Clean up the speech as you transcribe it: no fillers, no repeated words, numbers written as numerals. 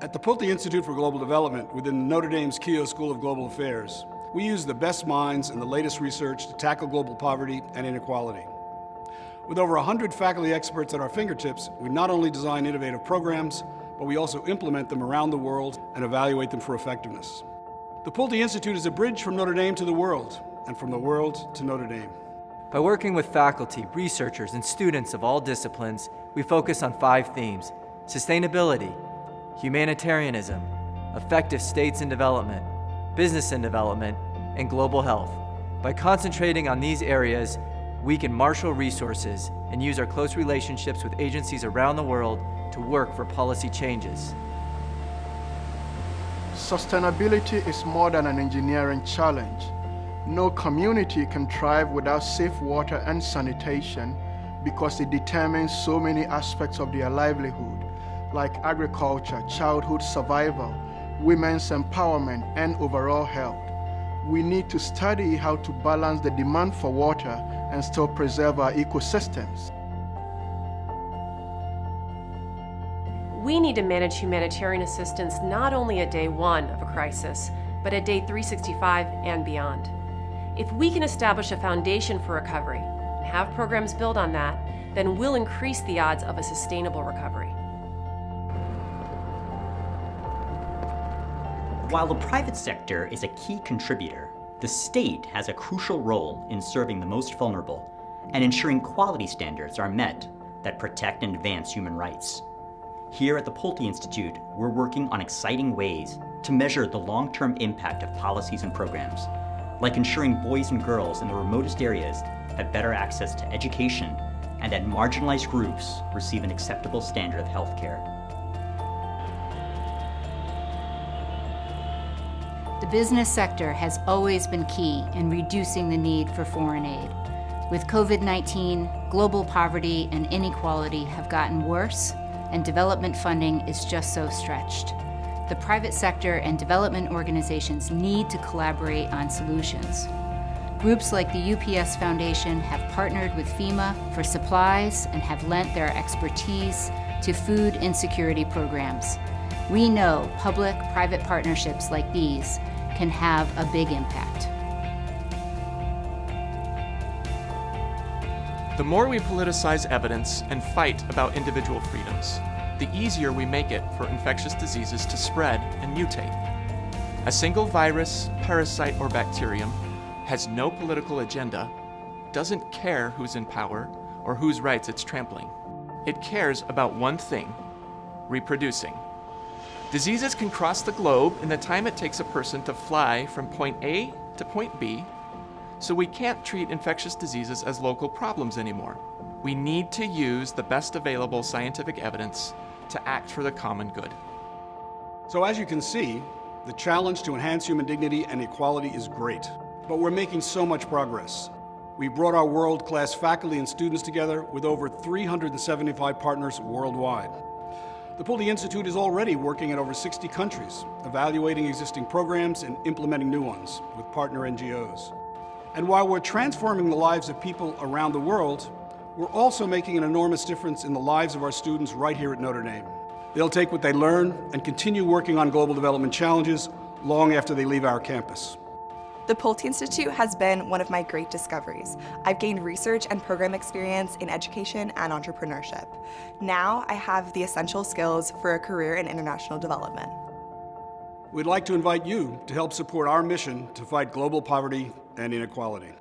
At the Pulte Institute for Global Development within Notre Dame's Keough School of Global Affairs, we use the best minds and the latest research to tackle global poverty and inequality. With over 100 faculty experts at our fingertips, we not only design innovative programs, but we also implement them around the world and evaluate them for effectiveness. The Pulte Institute is a bridge from Notre Dame to the world, and from the world to Notre Dame. By working with faculty, researchers, and students of all disciplines, we focus on 5 themes: sustainability, humanitarianism, effective states in development, business in development, and global health. By concentrating on these areas, we can marshal resources and use our close relationships with agencies around the world to work for policy changes. Sustainability is more than an engineering challenge. No community can thrive without safe water and sanitation because it determines so many aspects of their livelihood, like agriculture, childhood survival, women's empowerment, and overall health. We need to study how to balance the demand for water and still preserve our ecosystems. We need to manage humanitarian assistance not only at day 1 of a crisis, but at day 365 and beyond. If we can establish a foundation for recovery and have programs build on that, then we'll increase the odds of a sustainable recovery. While the private sector is a key contributor, the state has a crucial role in serving the most vulnerable and ensuring quality standards are met that protect and advance human rights. Here at the Pulte Institute, we're working on exciting ways to measure the long-term impact of policies and programs, like ensuring boys and girls in the remotest areas have better access to education and that marginalized groups receive an acceptable standard of health care. The business sector has always been key in reducing the need for foreign aid. With COVID-19, global poverty and inequality have gotten worse, and development funding is just so stretched. The private sector and development organizations need to collaborate on solutions. Groups like the UPS Foundation have partnered with FEMA for supplies and have lent their expertise to food insecurity programs. We know public-private partnerships like these can have a big impact. The more we politicize evidence and fight about individual freedoms, the easier we make it for infectious diseases to spread and mutate. A single virus, parasite, or bacterium has no political agenda, doesn't care who's in power or whose rights it's trampling. It cares about one thing: reproducing. Diseases can cross the globe in the time it takes a person to fly from point A to point B, so we can't treat infectious diseases as local problems anymore. We need to use the best available scientific evidence to act for the common good. So as you can see, the challenge to enhance human dignity and equality is great, but we're making so much progress. We brought our world-class faculty and students together with over 375 partners worldwide. The Pulte Institute is already working in over 60 countries, evaluating existing programs and implementing new ones with partner NGOs. And while we're transforming the lives of people around the world, we're also making an enormous difference in the lives of our students right here at Notre Dame. They'll take what they learn and continue working on global development challenges long after they leave our campus. The Pulte Institute has been one of my great discoveries. I've gained research and program experience in education and entrepreneurship. Now I have the essential skills for a career in international development. We'd like to invite you to help support our mission to fight global poverty and inequality.